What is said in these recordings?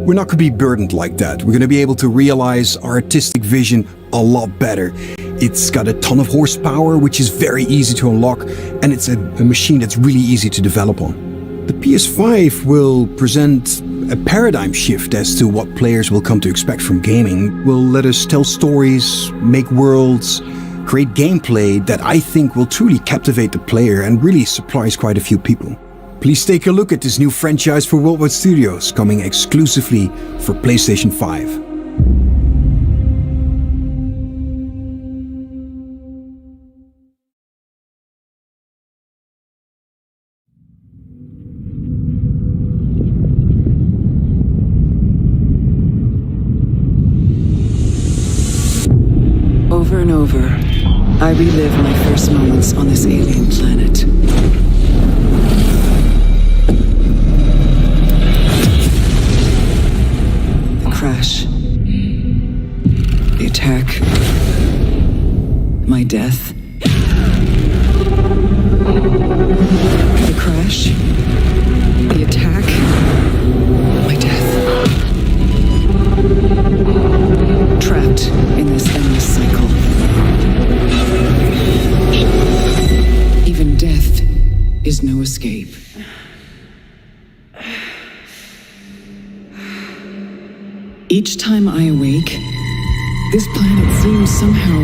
We're not going to be burdened like that. We're going to be able to realize our artistic vision a lot better. It's got a ton of horsepower, which is very easy to unlock, and it's a machine that's really easy to develop on. The PS5 will present a paradigm shift as to what players will come to expect from gaming. Will let us tell stories, make worlds, create gameplay that I think will truly captivate the player and really surprise quite a few people. Please take a look at this new franchise for Worldwide Studios, coming exclusively for PlayStation 5. Over and over, I relive my first moments on this alien planet. The crash. The attack. My death. The crash. The attack. My death. Trapped in this endless cycle. Even death is no escape. Each time I awake, this planet seems somehow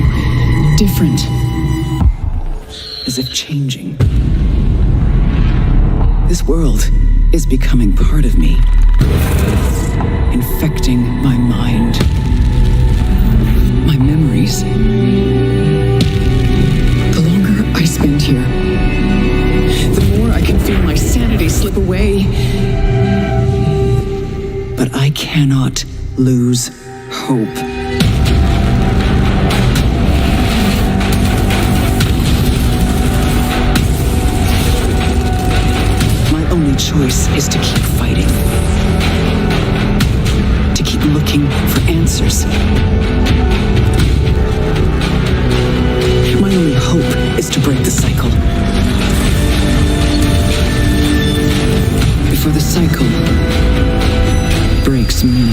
different, as if changing. This world is becoming part of me, infecting my mind, my memories. The longer I spend here, the more I can feel my sanity slip away. But I cannot lose hope. My only choice is to keep fighting, to keep looking for answers. My only hope is to break the cycle. Before the cycle breaks me.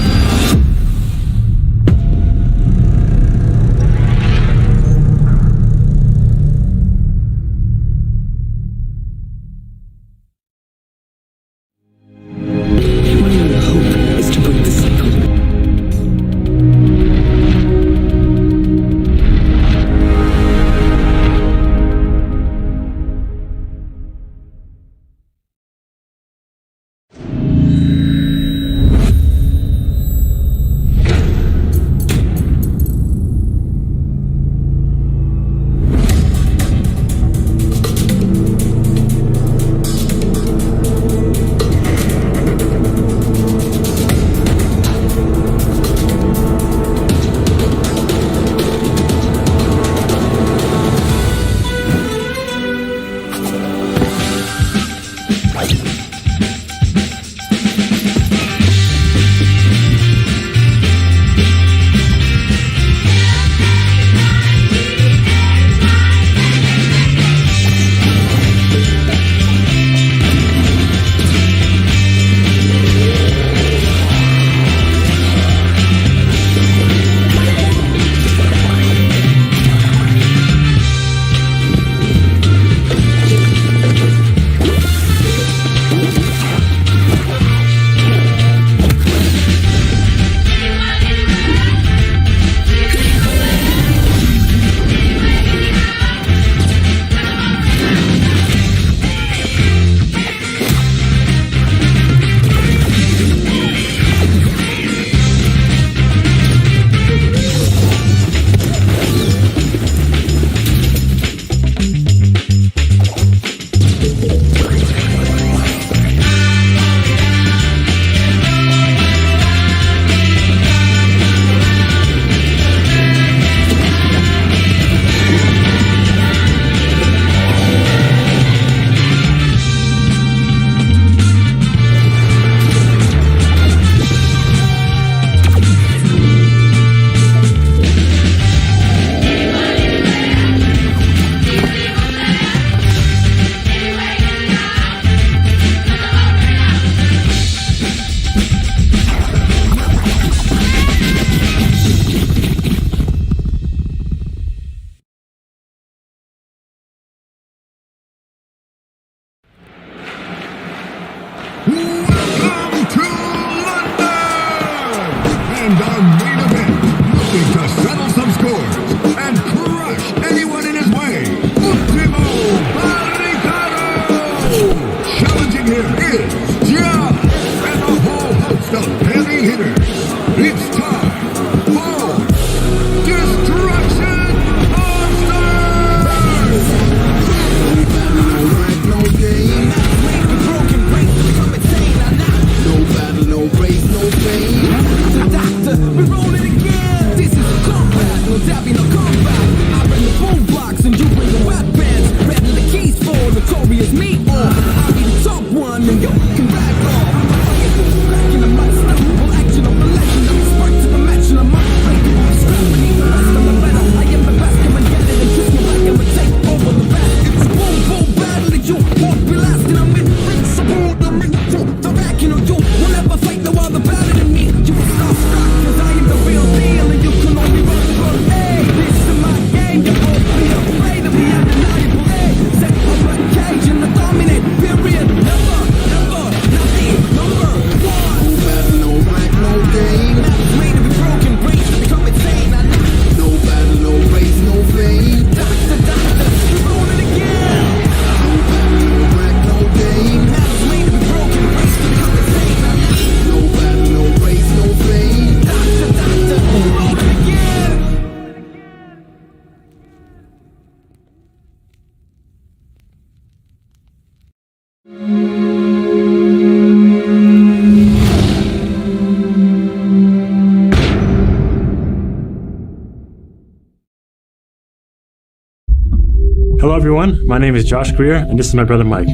Hello everyone, my name is Josh Greer and this is my brother Mike.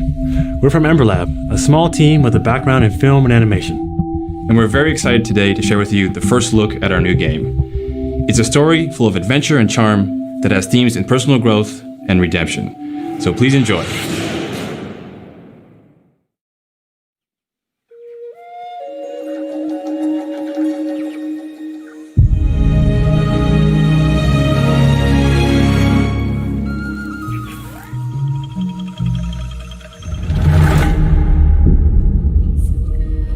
We're from Ember Lab, a small team with a background in film and animation. And we're very excited today to share with you the first look at our new game. It's a story full of adventure and charm that has themes in personal growth and redemption. So please enjoy.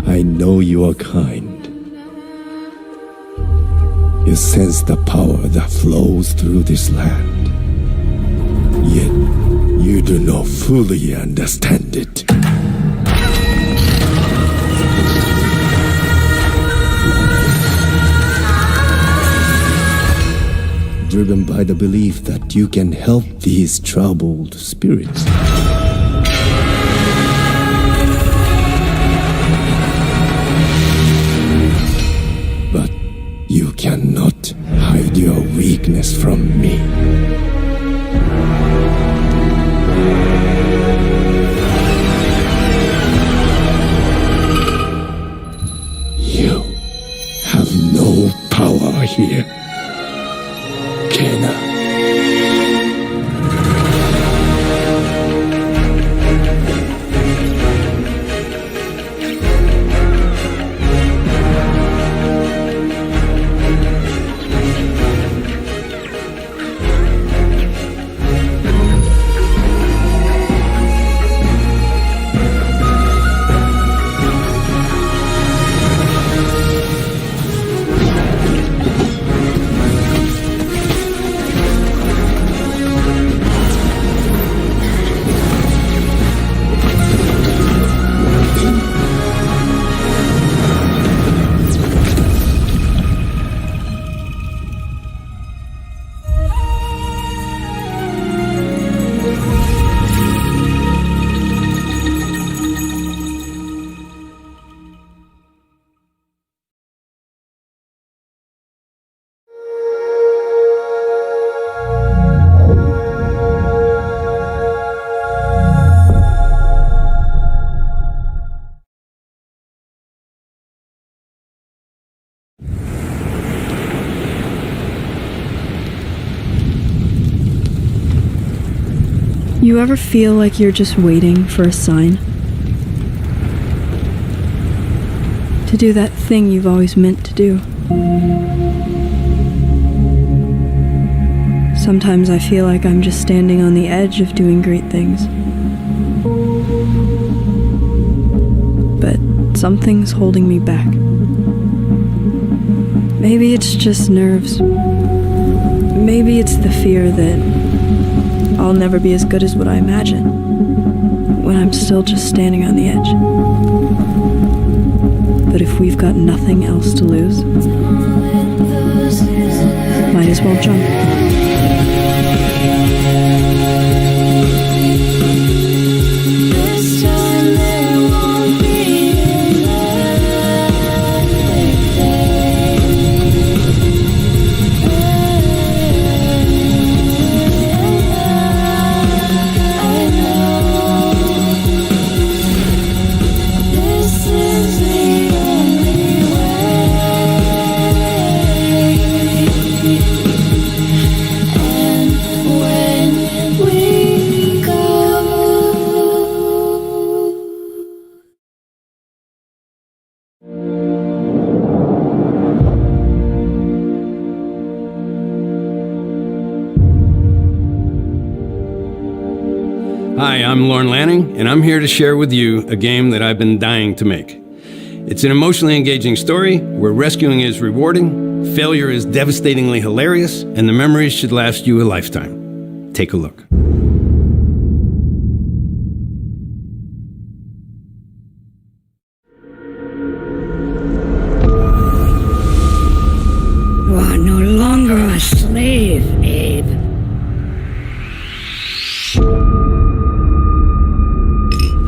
I know you are kind. You sense the power that flows through this land. Yet, you do not fully understand it. Driven by the belief that you can help these troubled spirits. You cannot hide your weakness from me. You have no power here, Kena. You ever feel like you're just waiting for a sign? To do that thing you've always meant to do. Sometimes I feel like I'm just standing on the edge of doing great things. But something's holding me back. Maybe it's just nerves. Maybe it's the fear that I'll never be as good as what I imagine when I'm still just standing on the edge. But if we've got nothing else to lose, might as well jump. Hi, I'm Lorne Lanning, and I'm here to share with you a game that I've been dying to make. It's an emotionally engaging story where rescuing is rewarding, failure is devastatingly hilarious, and the memories should last you a lifetime. Take a look. You are no longer a slave, Abe.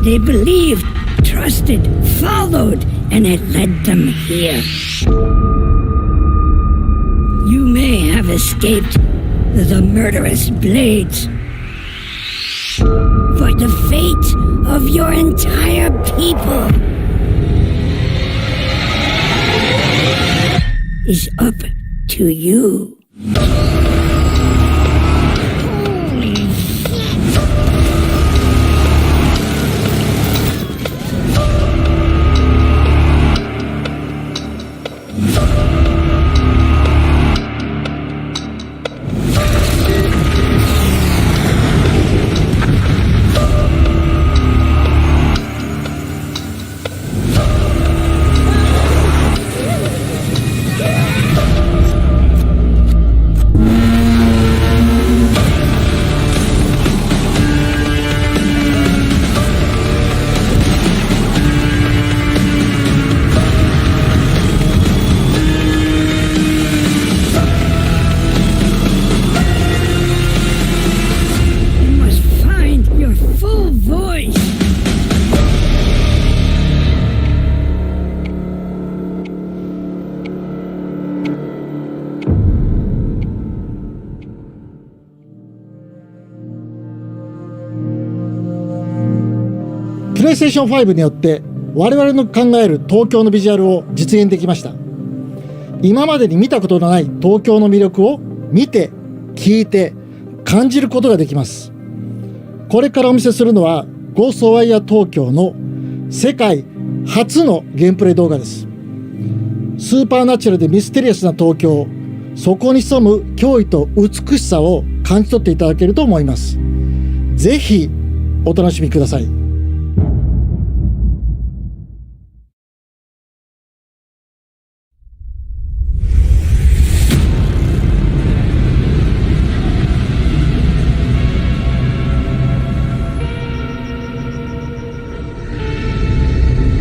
They believed, trusted, followed, and it led them here. You may have escaped the murderous blades, The fate of your entire people is up to you. Voice. プレイステーション5によって我々の考える東京のビジュアルを実現できました。今までに見たことのない東京の魅力を見て、聞いて、感じることができます。これからお見せするのはゴーストワイヤー東京の世界初のゲームプレイ動画です。スーパーナチュラルでミステリアスな東京、そこに潜む驚異と美しさを感じ取っていただけると思います。ぜひお楽しみください。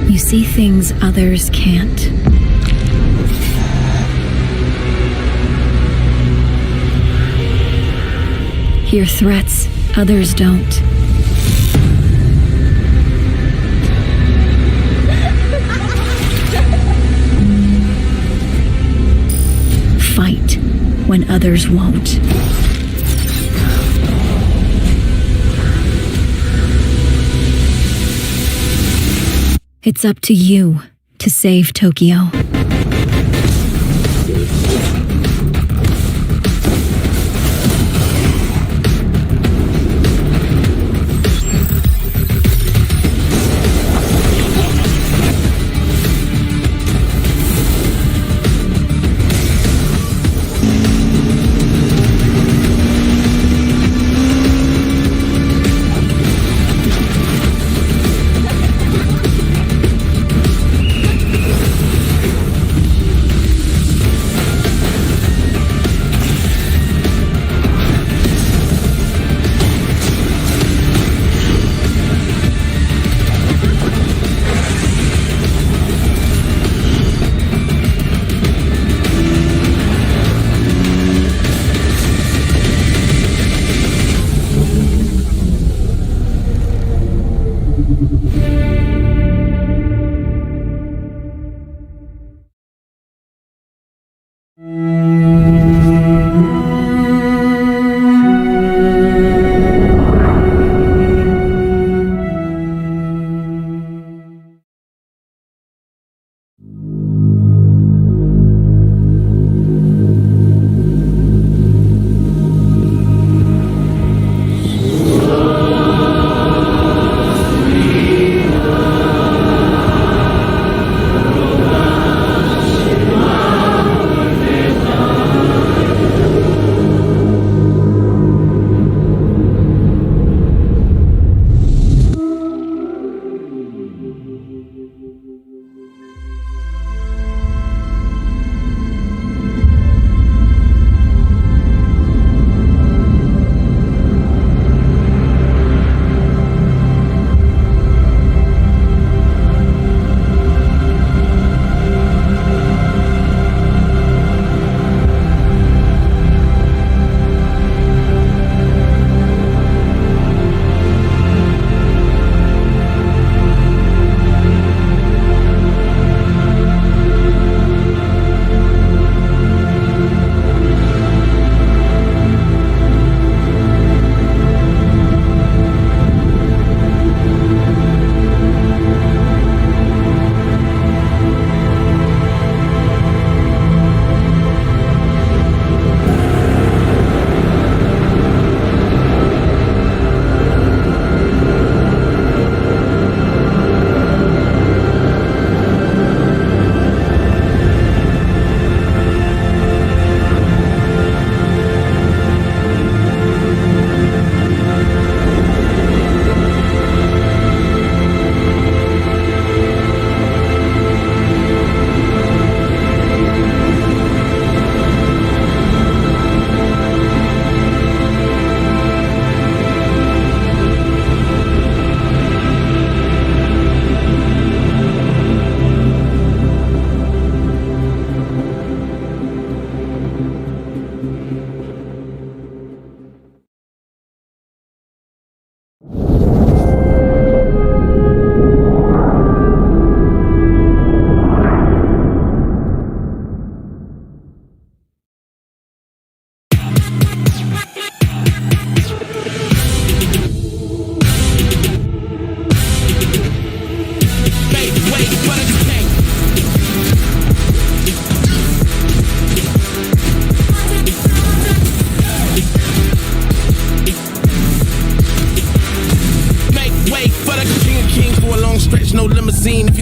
You see things others can't. Hear threats others don't. Fight when others won't. It's up to you to save Tokyo.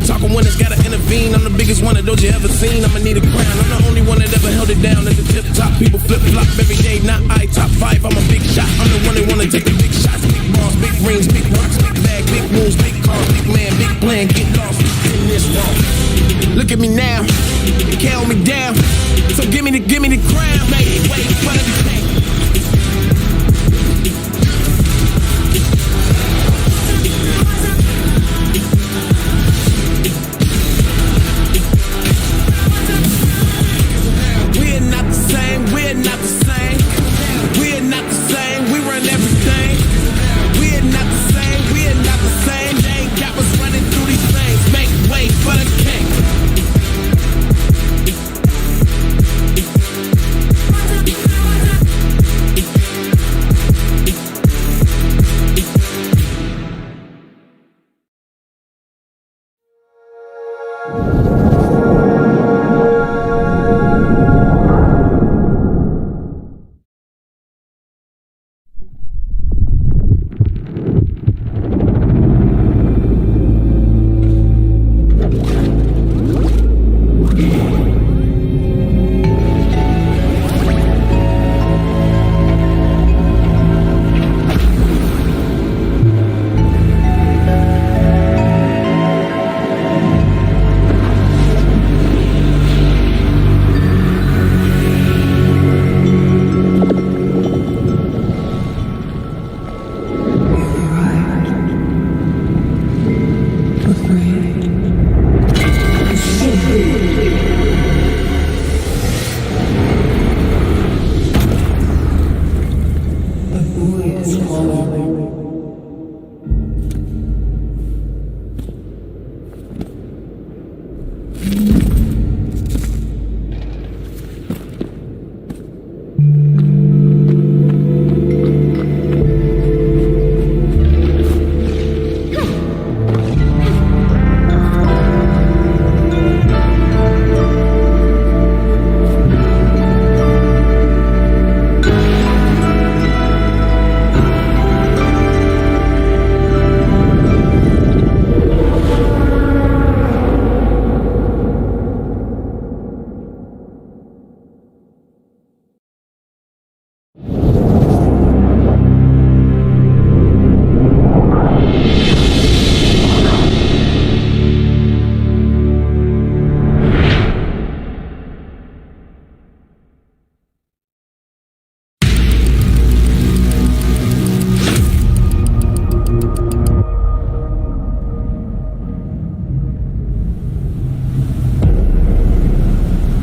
Monkey talking when it's gotta intervene. I'm the biggest one of those you ever seen. I'ma need a crown. I'm the only one that ever held it down at the tip top. People flip flop every day, not I. Top 5, I'm a big shot. I'm the one that wanna take the big shots. Big balls, big rings, big rocks, big bag, big moves, big cars, big man, big plan. Get lost in this wall. Look at me now, they held me down. So give me the crown. Wait for the thing. We're not the same, we're not the same. We're not the same, we run everything. We're not the same, we're not the same. They ain't got us running through these things. Make way for the king.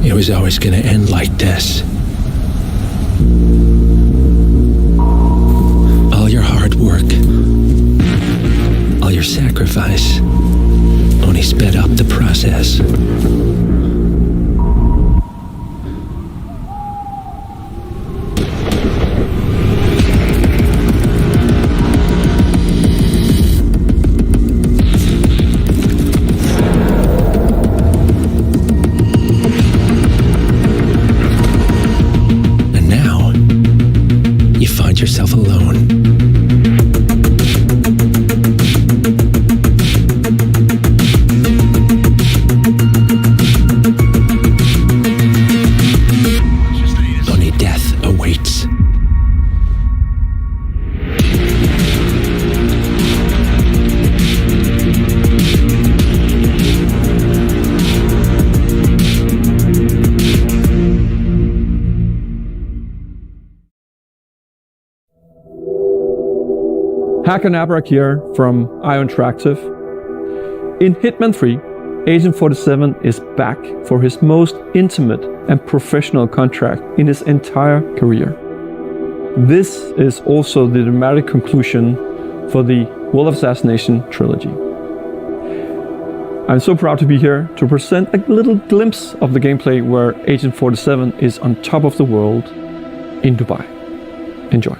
It was always gonna end like this. All your hard work, all your sacrifice, only sped up the process. Yourself alone. Only death awaits. Hacker Nabrak here from IO Interactive. In Hitman 3, Agent 47 is back for his most intimate and professional contract in his entire career. This is also the dramatic conclusion for the World of Assassination trilogy. I'm so proud to be here to present a little glimpse of the gameplay where Agent 47 is on top of the world in Dubai. Enjoy.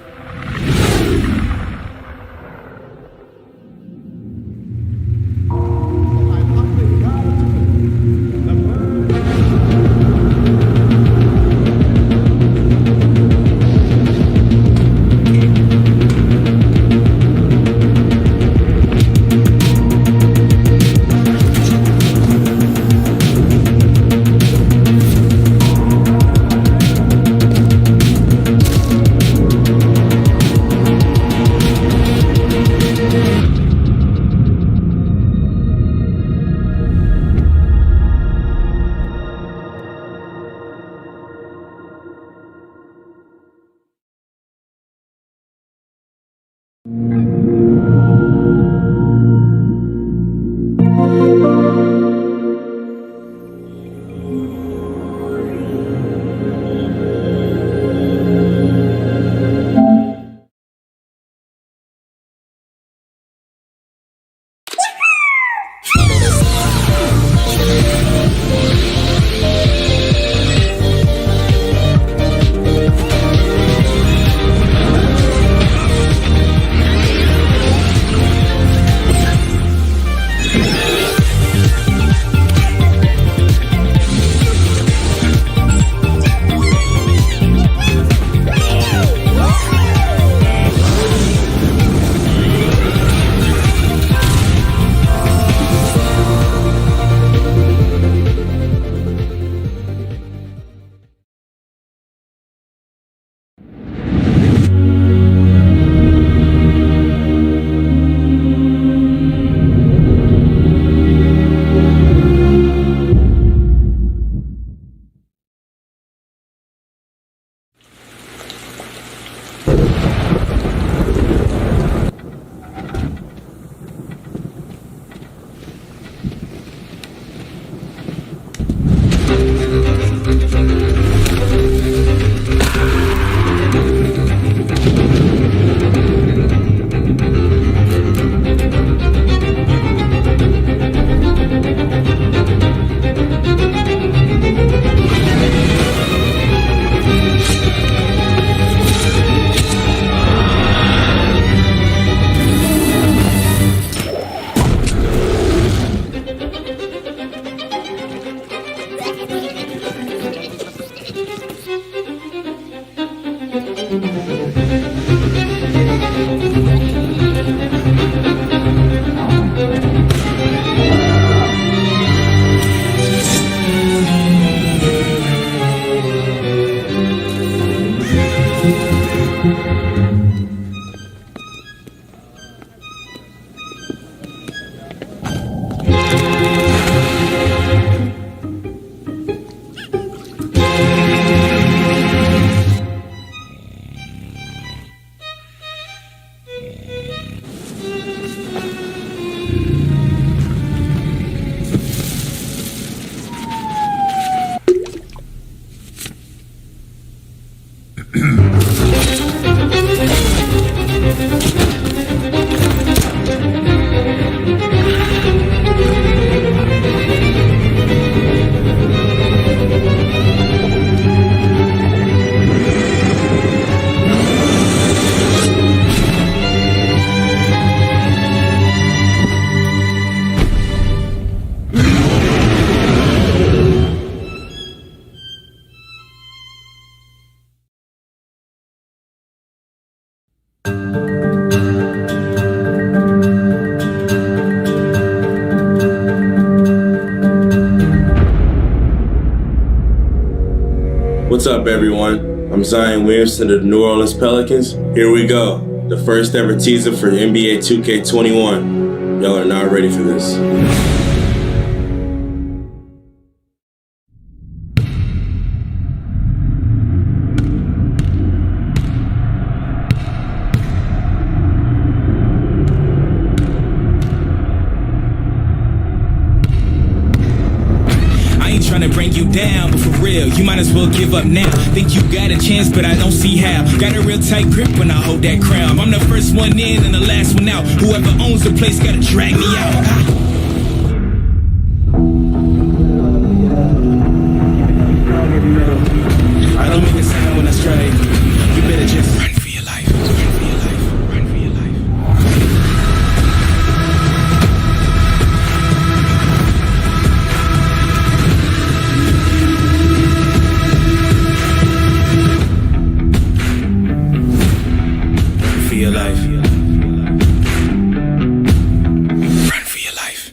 What's up, everyone? I'm Zion Williamson of the New Orleans Pelicans. Here we go. The first ever teaser for NBA 2K21. Y'all are not ready for this. Trying to bring you down, but for real, you might as well give up now. Think you got a chance, but I don't see how. Got a real tight grip when I hold that crown. I'm the first one in and the last one out. Whoever owns the place gotta drag me out. I don't make a sound when I strike. You better just run for your life. Run for your life. Run for your life. Your life. Run for your life.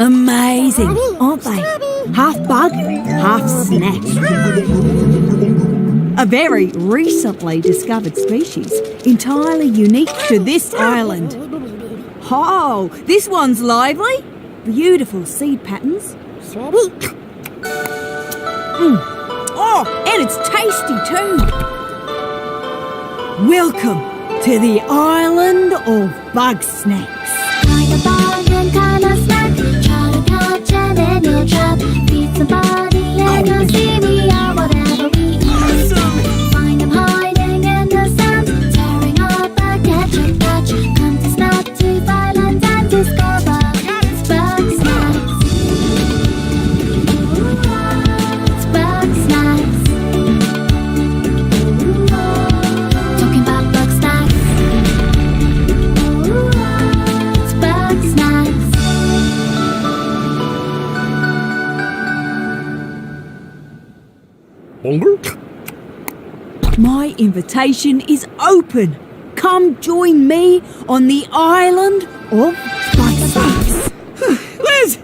Amazing, aren't they? Half bug, half snack. A very recently discovered species, entirely unique to this island. Oh, this one's lively. Beautiful seed patterns. Oh, and it's tasty too. Welcome to the island of bug snacks. Find a bug and kind of snack. Try to catch it in your trap. Feed somebody and you'll see we are whatever we eat. Find them hiding in the sand, tearing up a catch. Come to Snack-Tooth Island and discover it's bug snacks. It's bug snacks. Talking about bug snacks. It's bug snacks. My invitation is open. Come join me on the island of bug snacks. Liz!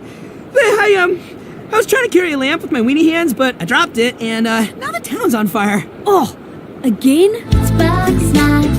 Hey, I was trying to carry a lamp with my weenie hands, but I dropped it, and now the town's on fire. Oh, again? It's bug snacks.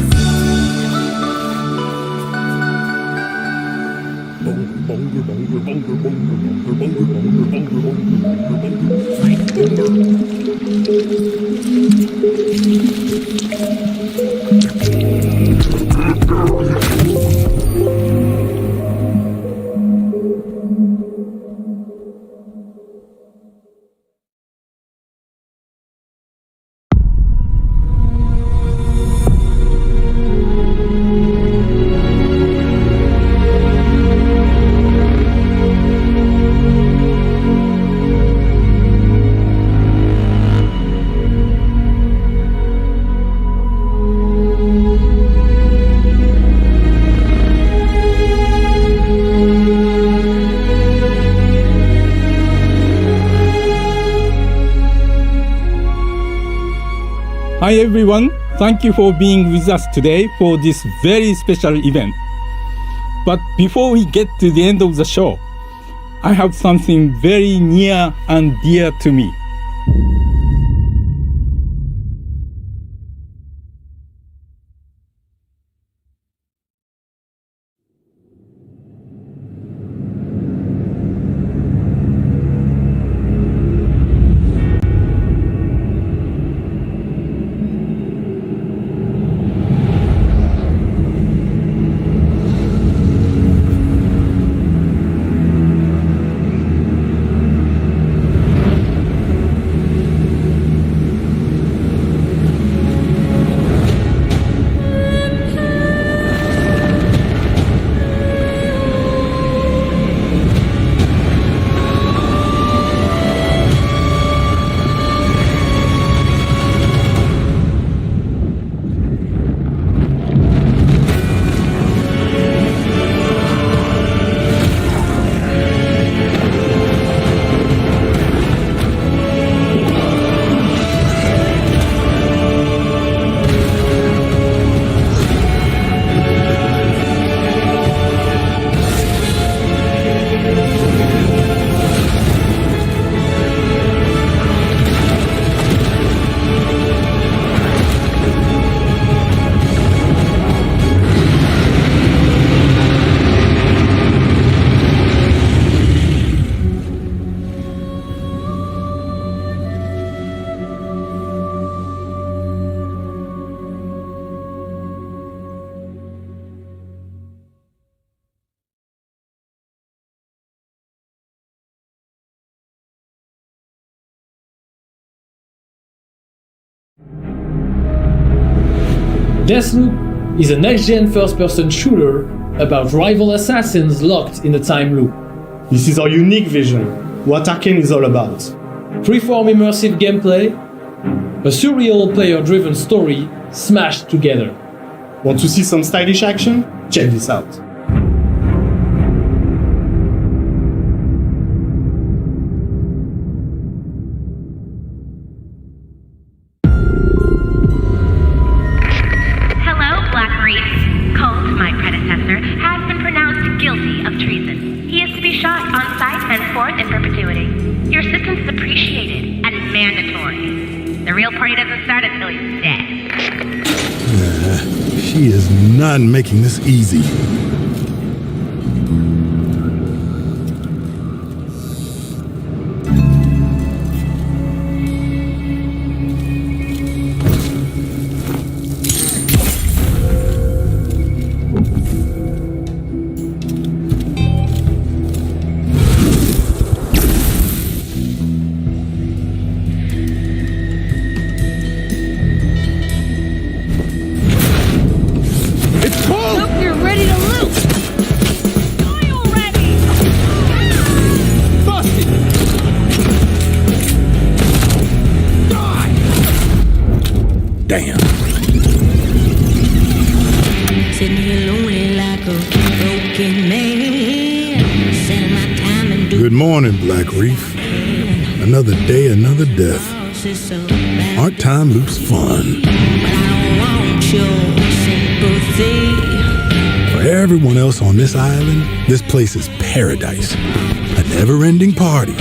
Hi everyone, thank you for being with us today for this very special event. But before we get to the end of the show, I have something very near and dear to me. Deathloop is a next-gen first-person shooter about rival assassins locked in a time loop. This is our unique vision, what Arcane is all about. Freeform immersive gameplay, a surreal player-driven story smashed together. Want to see some stylish action? Check this out. On site, henceforth in perpetuity. Your assistance is appreciated and mandatory. The real party doesn't start until he's dead. She is not making this easy. Damn. Sitting here lonely like a broken man. Spending my time and Good morning, Black Reef. Another day, another death. Aren't time loops fun? For everyone else on this island, this place is paradise. A never-ending party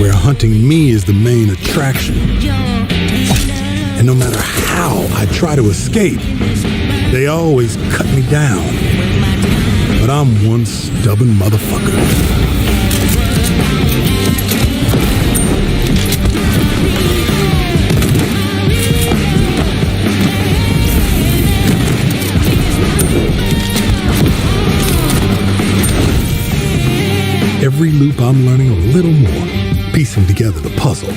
where hunting me is the main attraction. And no matter how I try to escape, they always cut me down. But I'm one stubborn motherfucker. Every loop I'm learning a little more, piecing together the puzzle.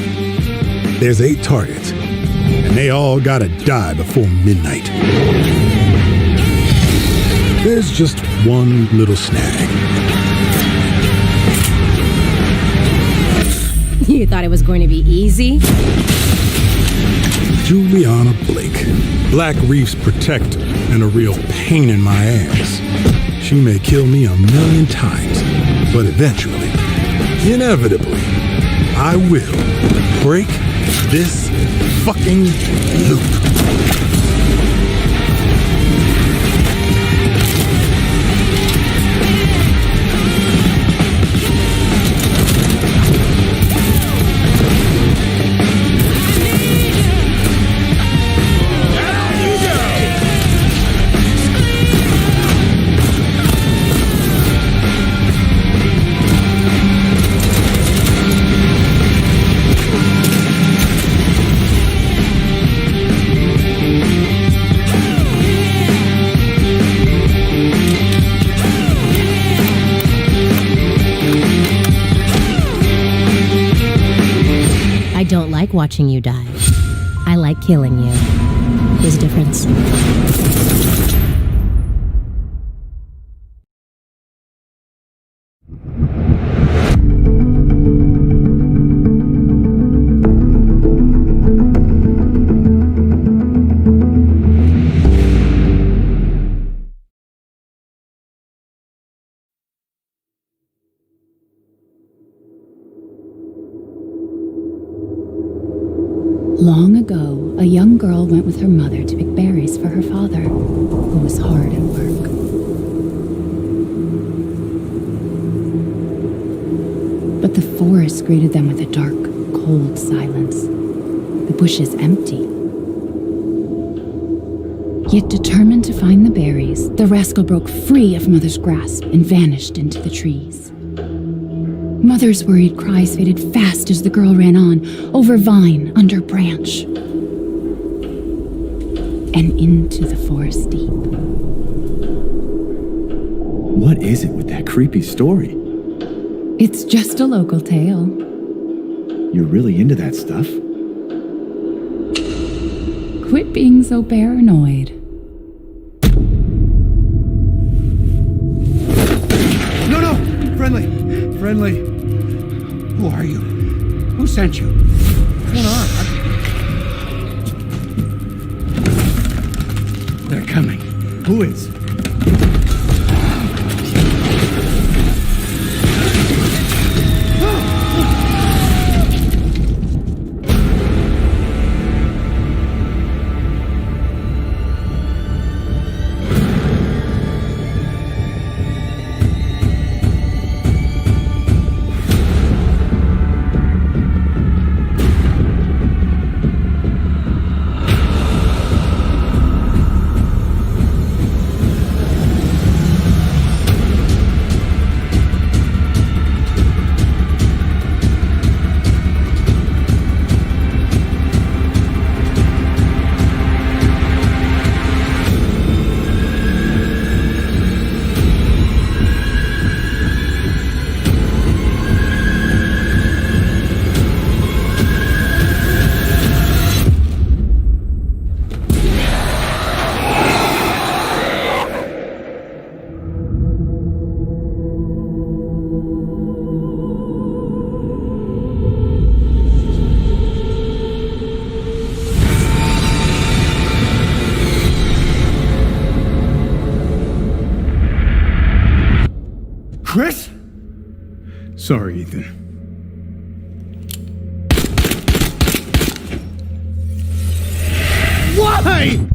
There's 8 targets, and they all gotta die before midnight. There's just one little snag. You thought it was going to be easy? Juliana Blake, Black Reef's protector and a real pain in my ass. She may kill me 1,000,000 times, but eventually, inevitably, I will break this fucking loop. I don't like watching you die. I like killing you. There's a difference. Long ago, a young girl went with her mother to pick berries for her father, who was hard at work. But the forest greeted them with a dark, cold silence, the bushes empty. Yet determined to find the berries, the rascal broke free of Mother's grasp and vanished into the trees. Mother's worried cries faded fast as the girl ran on, over vine, under branch, and into the forest deep. What is it with that creepy story? It's just a local tale. You're really into that stuff? Quit being so paranoid. No! Friendly. Who are you? Who sent you? What's going on? They're coming. Who is? Sorry, Ethan. Why?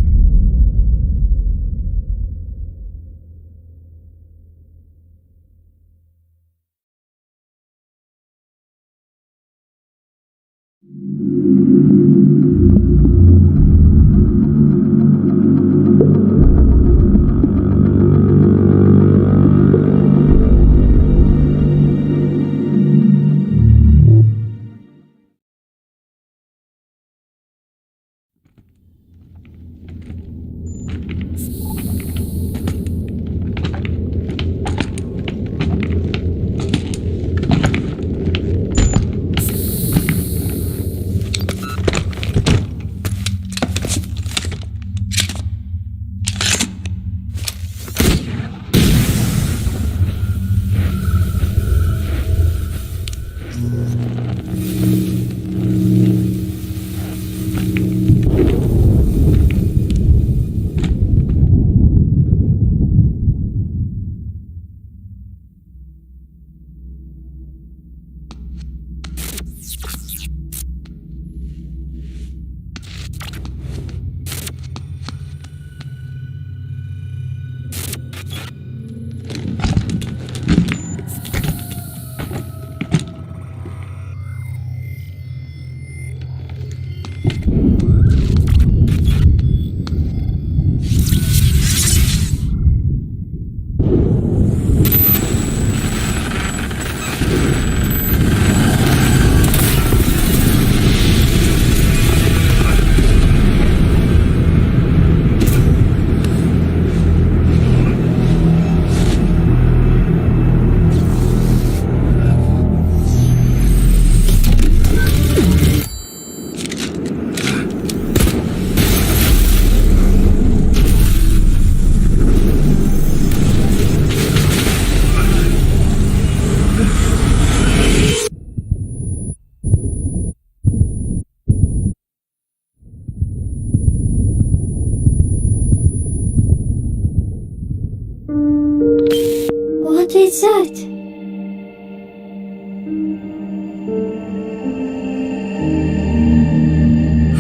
What is that?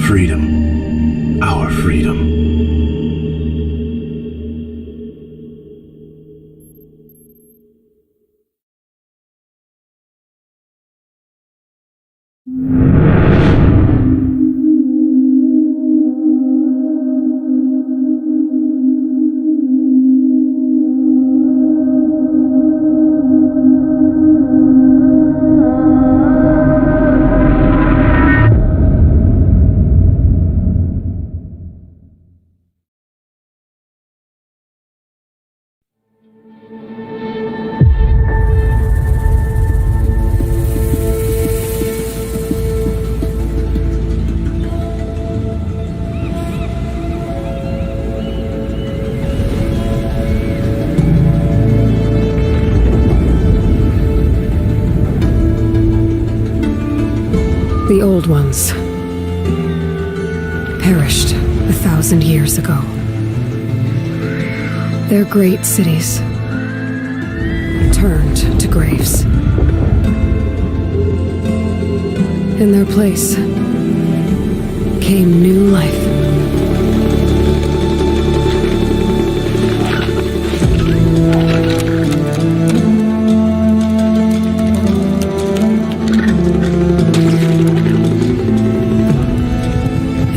Freedom. Our freedom. The old ones perished 1,000 years ago. Their great cities turned to graves. In their place came new life.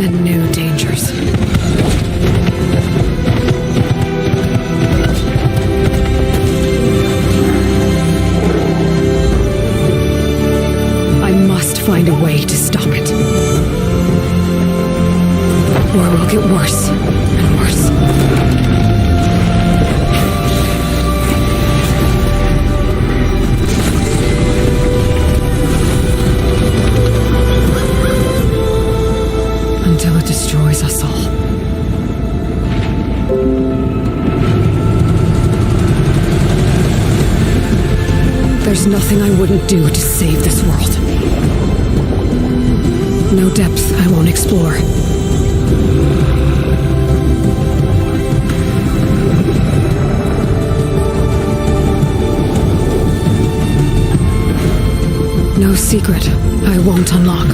And new dangers. I must find a way to stop it. Or it will get worse and worse. Until it destroys us all. There's nothing I wouldn't do to save this world. No depth I won't explore. No secret I won't unlock.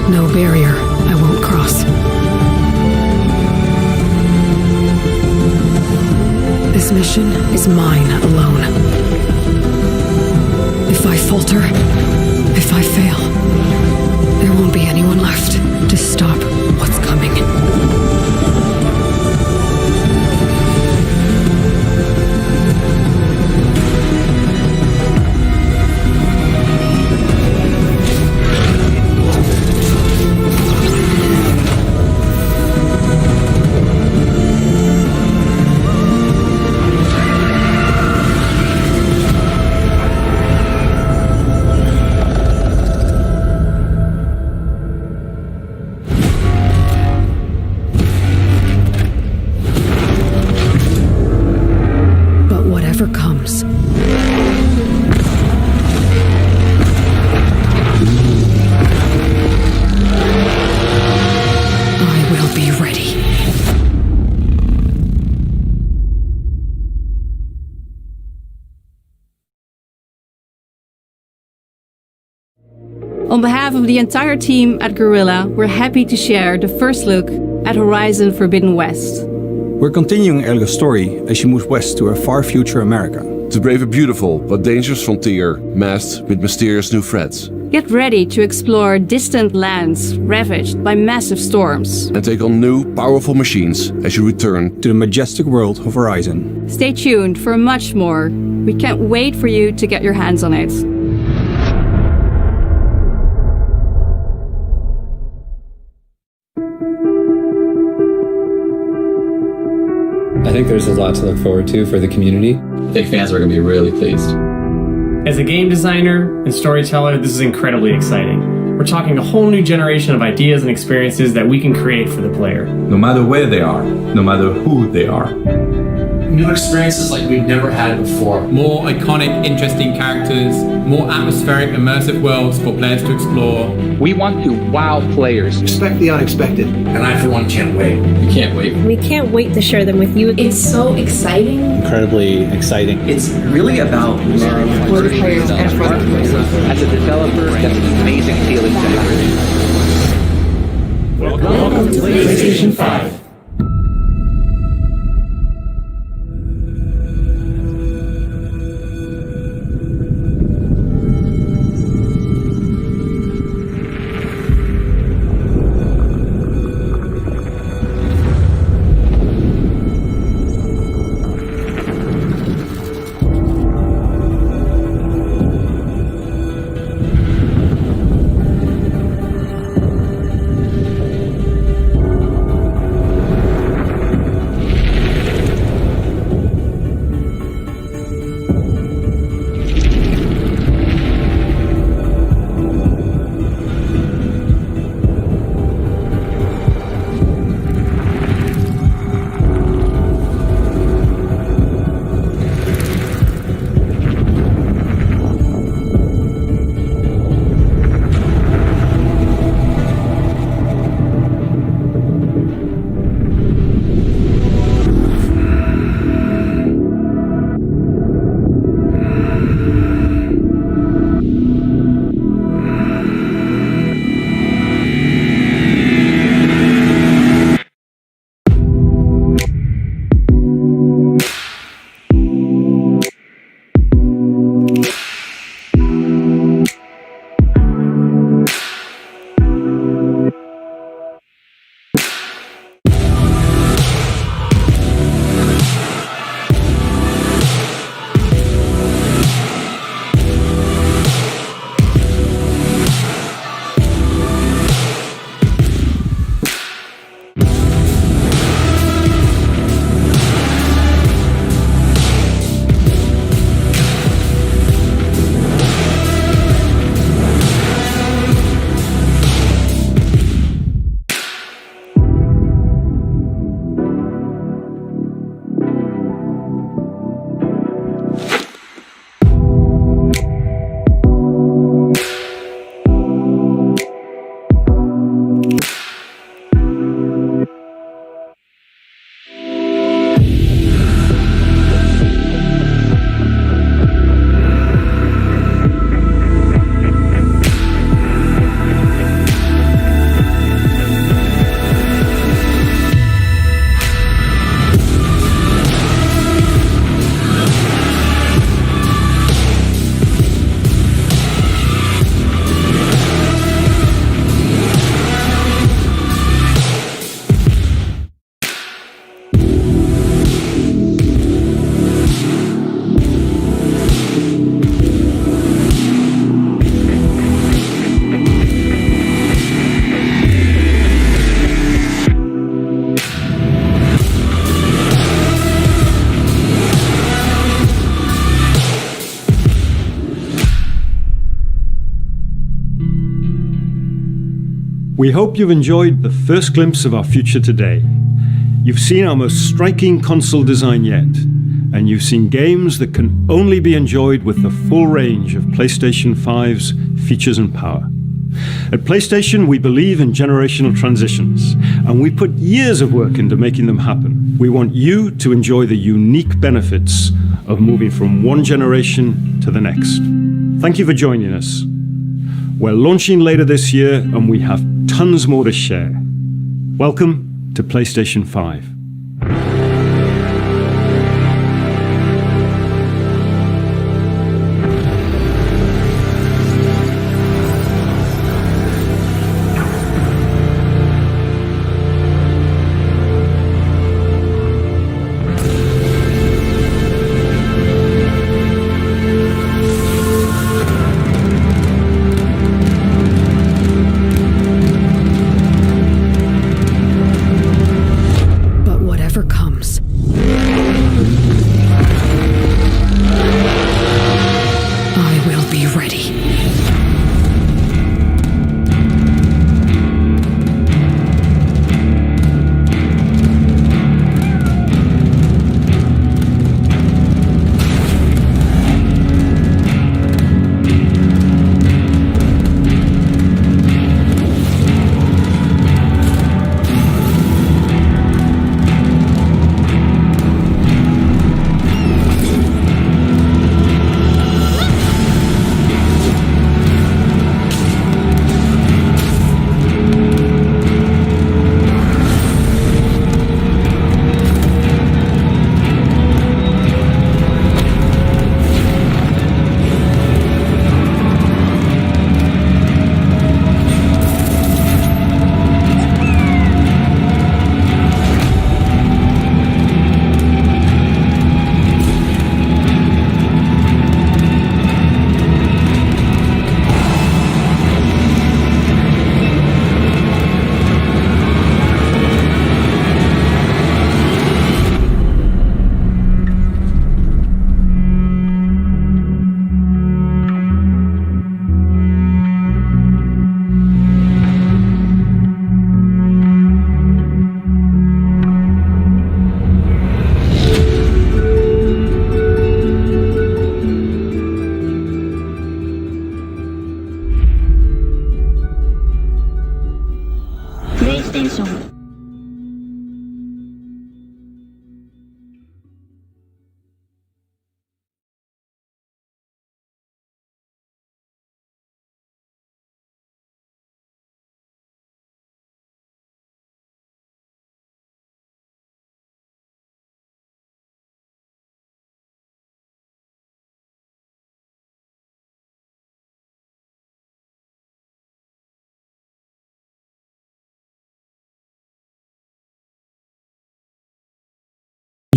No barrier I won't cross. This mission is mine alone. If I falter, if I fail, there won't be anyone left to stop what's coming. Comes. I will be ready. On behalf of the entire team at Guerrilla, we're happy to share the first look at Horizon Forbidden West. We're continuing Elga's story as she moves west to a far future America. To brave a beautiful but dangerous frontier masked with mysterious new threats. Get ready to explore distant lands ravaged by massive storms. And take on new, powerful machines as you return to the majestic world of Horizon. Stay tuned for much more. We can't wait for you to get your hands on it. I think there's a lot to look forward to for the community. I think fans are going to be really pleased. As a game designer and storyteller, this is incredibly exciting. We're talking a whole new generation of ideas and experiences that we can create for the player. No matter where they are, no matter who they are. New experiences like we've never had before. More iconic, interesting characters, more atmospheric, immersive worlds for players to explore. We want to wow players. Expect the unexpected. And I, for one, can't wait. We can't wait. We can't wait to share them with you. It's so exciting. Incredibly exciting. It's really about love for the players and for the players. As a developer, that's an amazing feeling to have. Welcome to PlayStation 5. We hope you've enjoyed the first glimpse of our future today. You've seen our most striking console design yet, and you've seen games that can only be enjoyed with the full range of PlayStation 5's features and power. At PlayStation, we believe in generational transitions, and we put years of work into making them happen. We want you to enjoy the unique benefits of moving from one generation to the next. Thank you for joining us. We're launching later this year, and we have tons more to share. Welcome to PlayStation 5.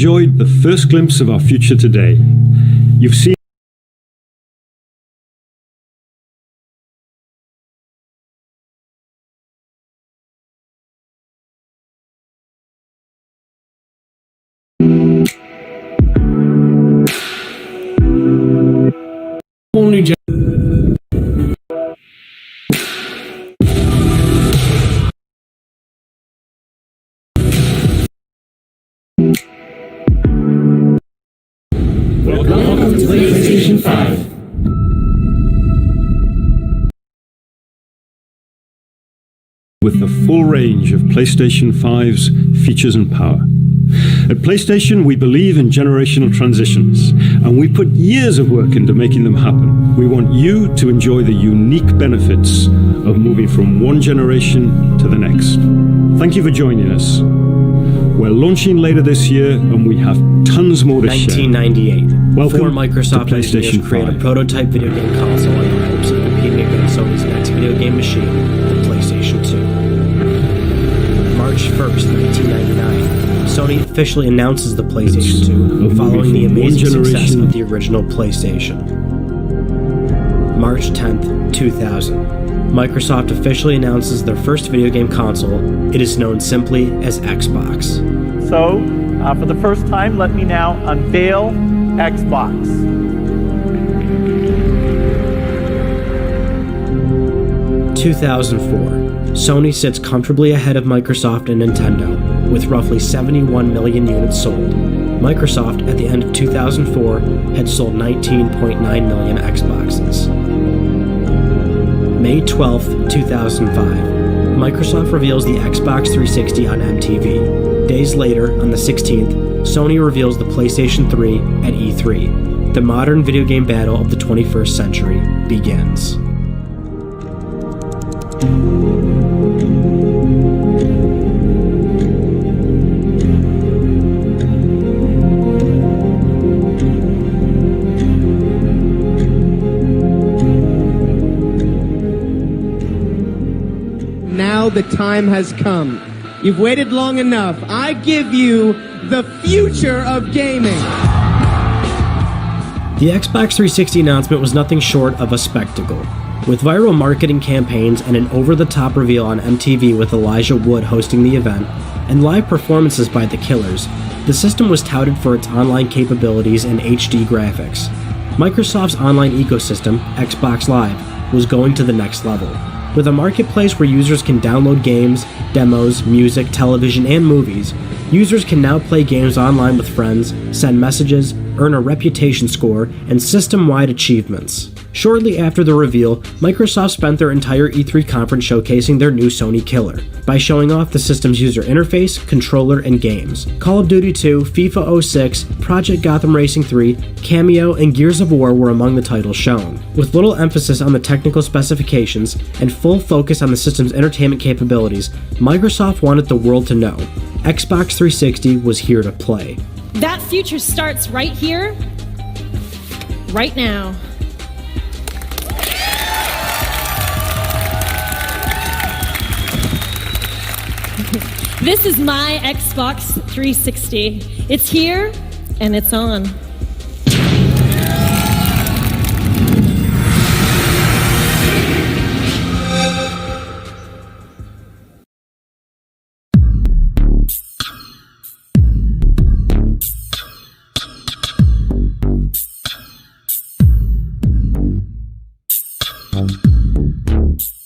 Enjoyed the first glimpse of our future today. You've seen whole new Welcome to PlayStation 5. with the full range of PlayStation 5's features and power. At PlayStation, we believe in generational transitions, and we put years of work into making them happen. We want you to enjoy the unique benefits of moving from one generation to the next. Thank you for joining us. We're launching later this year, and we have tons more to share. 1998. Welcome Four Microsoft to PlayStation engineers create a 5. prototype video game console in the hopes of competing against Sony's next video game machine, the PlayStation 2. March 1st, 1999. Sony officially announces the PlayStation 2 following the amazing success of the original PlayStation. March 10th, 2000. Microsoft officially announces their first video game console. It is known simply as Xbox. So, for the first time, let me now unveil Xbox. 2004. Sony sits comfortably ahead of Microsoft and Nintendo, with roughly 71 million units sold. Microsoft, at the end of 2004, had sold 19.9 million Xboxes. May 12, 2005. Microsoft reveals the Xbox 360 on MTV. Days later, on the 16th, Sony reveals the PlayStation 3 at E3. The modern video game battle of the 21st century begins. Now the time has come. You've waited long enough. I give you the future of gaming. The Xbox 360 announcement was nothing short of a spectacle. With viral marketing campaigns and an over-the-top reveal on MTV with Elijah Wood hosting the event, and live performances by The Killers, the system was touted for its online capabilities and HD graphics. Microsoft's online ecosystem, Xbox Live, was going to the next level. With a marketplace where users can download games, demos, music, television, and movies, users can now play games online with friends, send messages, earn a reputation score, and system-wide achievements. Shortly after the reveal, Microsoft spent their entire E3 conference showcasing their new Sony killer, by showing off the system's user interface, controller, and games. Call of Duty 2, FIFA 06, Project Gotham Racing 3, Cameo, and Gears of War were among the titles shown. With little emphasis on the technical specifications and full focus on the system's entertainment capabilities, Microsoft wanted the world to know Xbox 360 was here to play. That future starts right here, right now. This is my Xbox 360. It's here, and it's on.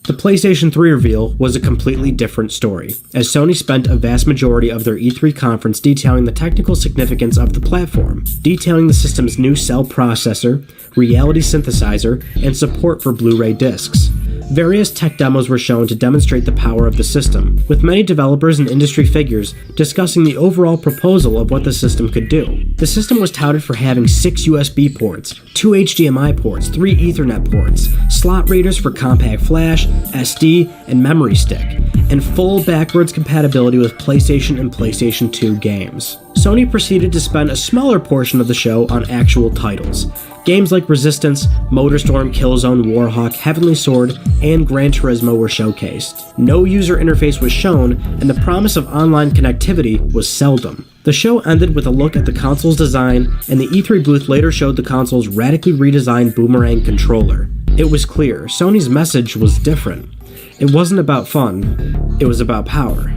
The PlayStation 3 reveal was a completely different story, as Sony spent a vast majority of their E3 conference detailing the technical significance of the platform, detailing the system's new cell processor, reality synthesizer, and support for Blu-ray discs. Various tech demos were shown to demonstrate the power of the system, with many developers and industry figures discussing the overall proposal of what the system could do. The system was touted for having 6 USB ports, 2 HDMI ports, 3 Ethernet ports, slot readers for compact flash, SD, and memory stick, and full backwards compatibility with PlayStation and PlayStation 2 games. Sony proceeded to spend a smaller portion of the show on actual titles. Games like Resistance, Motorstorm, Killzone, Warhawk, Heavenly Sword, and Gran Turismo were showcased. No user interface was shown, and the promise of online connectivity was seldom. The show ended with a look at the console's design, and the E3 booth later showed the console's radically redesigned Boomerang controller. It was clear, Sony's message was different. It wasn't about fun, it was about power.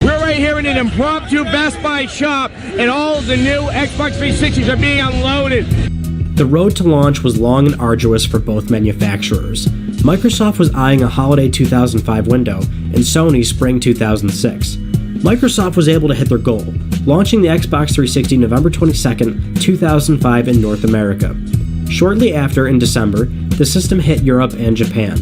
We're right here in an impromptu Best Buy shop, and all the new Xbox 360s are being unloaded. The road to launch was long and arduous for both manufacturers. Microsoft was eyeing a holiday 2005 window, and Sony spring 2006. Microsoft was able to hit their goal, launching the Xbox 360 November 22, 2005 in North America. Shortly after, in December, the system hit Europe and Japan.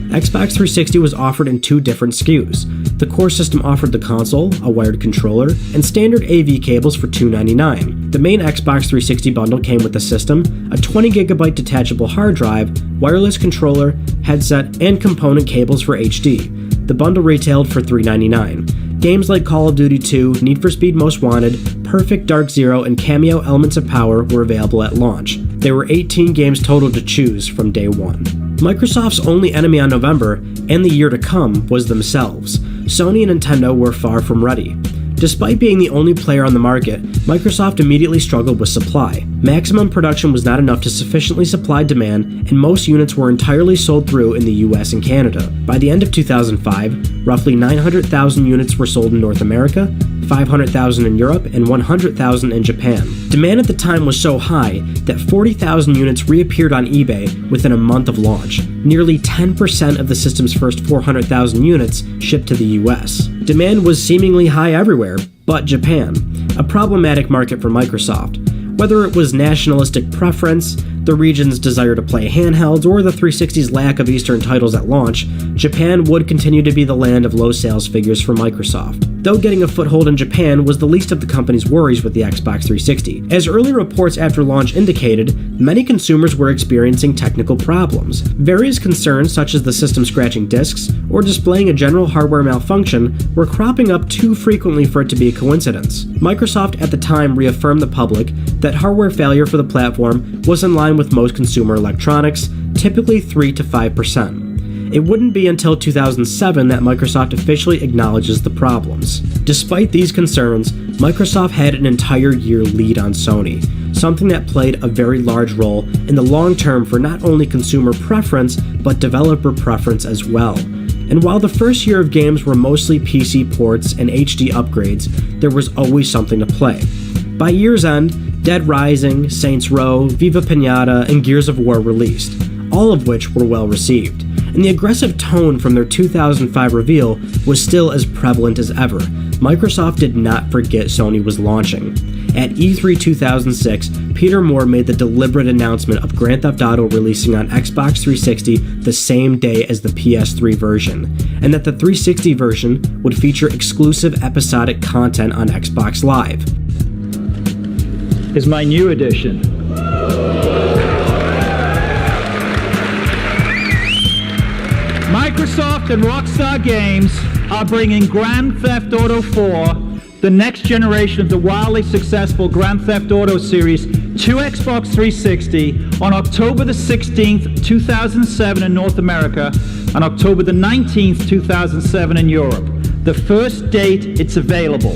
Xbox 360 was offered in 2 different SKUs. The core system offered the console, a wired controller, and standard AV cables for $299. The main Xbox 360 bundle came with the system, a 20GB detachable hard drive, wireless controller, headset, and component cables for HD. The bundle retailed for $399. Games like Call of Duty 2, Need for Speed Most Wanted, Perfect Dark Zero, and Cameo Elements of Power were available at launch. There were 18 games total to choose from day one. Microsoft's only enemy on November, and the year to come, was themselves. Sony and Nintendo were far from ready. Despite being the only player on the market, Microsoft immediately struggled with supply. Maximum production was not enough to sufficiently supply demand, and most units were entirely sold through in the US and Canada. By the end of 2005, roughly 900,000 units were sold in North America, 500,000 in Europe, and 100,000 in Japan. Demand at the time was so high that 40,000 units reappeared on eBay within a month of launch. Nearly 10% of the system's first 400,000 units shipped to the US. Demand was seemingly high everywhere, but Japan, a problematic market for Microsoft. Whether it was nationalistic preference, the region's desire to play handhelds, or the 360's lack of Eastern titles at launch, Japan would continue to be the land of low sales figures for Microsoft. Though getting a foothold in Japan was the least of the company's worries with the Xbox 360. As early reports after launch indicated, many consumers were experiencing technical problems. Various concerns such as the system scratching discs or displaying a general hardware malfunction were cropping up too frequently for it to be a coincidence. Microsoft at the time reaffirmed the public that hardware failure for the platform was in line with most consumer electronics, typically 3 to 5%. It wouldn't be until 2007 that Microsoft officially acknowledges the problems. Despite these concerns, Microsoft had an entire year lead on Sony, something that played a very large role in the long term for not only consumer preference, but developer preference as well. And while the first year of games were mostly PC ports and HD upgrades, there was always something to play. By year's end, Dead Rising, Saints Row, Viva Pinata, and Gears of War released, all of which were well received. And the aggressive tone from their 2005 reveal was still as prevalent as ever. Microsoft did not forget Sony was launching. At E3 2006, Peter Moore made the deliberate announcement of Grand Theft Auto releasing on Xbox 360 the same day as the PS3 version, and that the 360 version would feature exclusive episodic content on Xbox Live. Is my new edition. Microsoft and Rockstar Games are bringing Grand Theft Auto 4, the next generation of the wildly successful Grand Theft Auto series, to Xbox 360 on October the 16th, 2007 in North America, and October the 19th, 2007 in Europe. The first date it's available.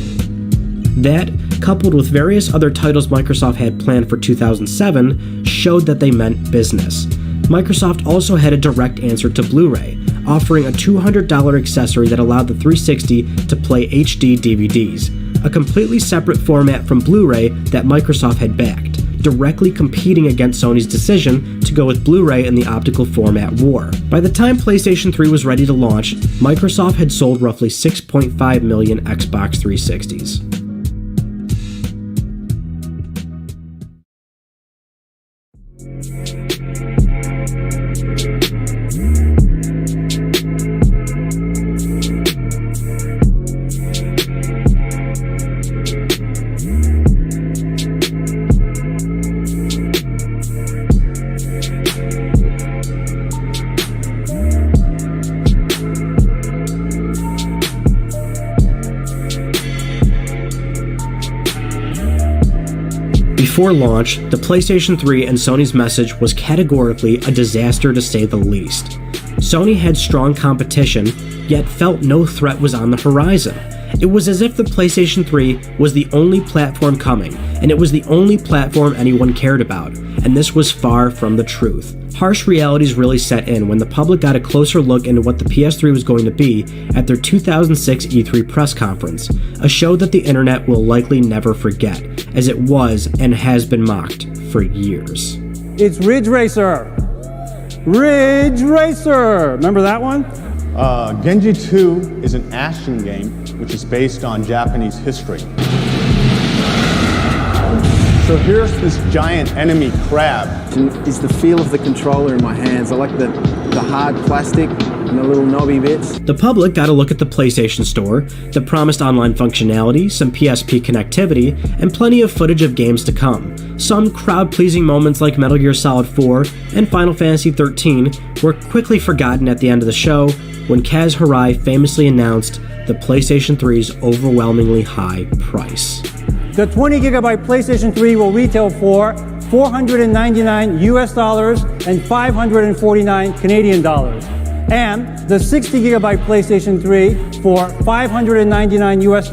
That, coupled with various other titles Microsoft had planned for 2007, showed that they meant business. Microsoft also had a direct answer to Blu-ray, offering a $200 accessory that allowed the 360 to play HD DVDs, a completely separate format from Blu-ray that Microsoft had backed, directly competing against Sony's decision to go with Blu-ray in the optical format war. By the time PlayStation 3 was ready to launch, Microsoft had sold roughly 6.5 million Xbox 360s. Before launch, the PlayStation 3 and Sony's message was categorically a disaster to say the least. Sony had strong competition, yet felt no threat was on the horizon. It was as if the PlayStation 3 was the only platform coming, and it was the only platform anyone cared about, and this was far from the truth. Harsh realities really set in when the public got a closer look into what the PS3 was going to be at their 2006 E3 press conference, a show that the internet will likely never forget, as it was and has been mocked for years. It's Ridge Racer! Ridge Racer! Remember that one? Genji 2 is an action game which is based on Japanese history. So here's this giant enemy crab. It's the feel of the controller in my hands. I like the hard plastic and the little knobby bits. The public got a look at the PlayStation Store, the promised online functionality, some PSP connectivity, and plenty of footage of games to come. Some crowd-pleasing moments like Metal Gear Solid 4 and Final Fantasy XIII were quickly forgotten at the end of the show when Kaz Hirai famously announced the PlayStation 3's overwhelmingly high price. The 20GB PlayStation 3 will retail for $499 US and 549 Canadian dollars. And the 60GB PlayStation 3 for $599 US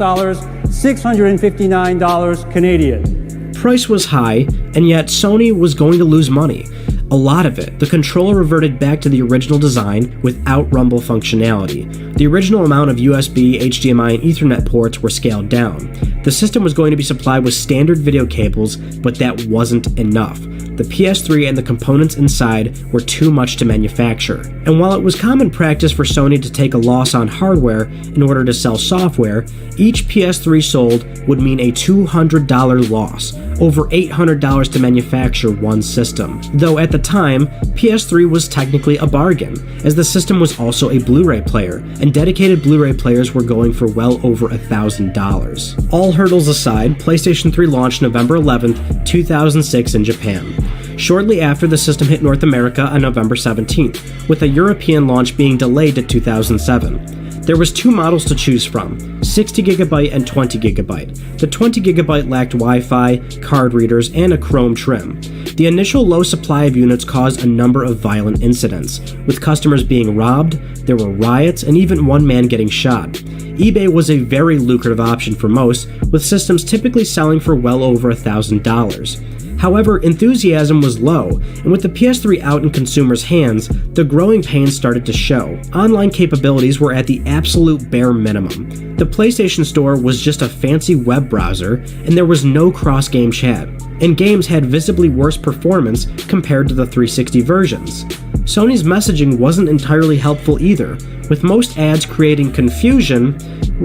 $659 Canadian. Price was high, and yet Sony was going to lose money. A lot of it. The controller reverted back to the original design without rumble functionality. The original amount of USB, HDMI, and Ethernet ports were scaled down. The system was going to be supplied with standard video cables, but that wasn't enough. The PS3 and the components inside were too much to manufacture. And while it was common practice for Sony to take a loss on hardware in order to sell software, each PS3 sold would mean a $200 loss, over $800 to manufacture one system. Though at the time, PS3 was technically a bargain, as the system was also a Blu-ray player, and dedicated Blu-ray players were going for well over $1,000. All hurdles aside, PlayStation 3 launched November 11th, 2006 in Japan. Shortly after, the system hit North America on November 17th, with a European launch being delayed to 2007. There was two models to choose from, 60GB and 20GB. The 20GB lacked Wi-Fi, card readers, and a chrome trim. The initial low supply of units caused a number of violent incidents, with customers being robbed, there were riots, and even one man getting shot. eBay was a very lucrative option for most, with systems typically selling for well over $1,000. However, enthusiasm was low, and with the PS3 out in consumers' hands, the growing pains started to show. Online capabilities were at the absolute bare minimum. The PlayStation Store was just a fancy web browser, and there was no cross-game chat, and games had visibly worse performance compared to the 360 versions. Sony's messaging wasn't entirely helpful either, with most ads creating confusion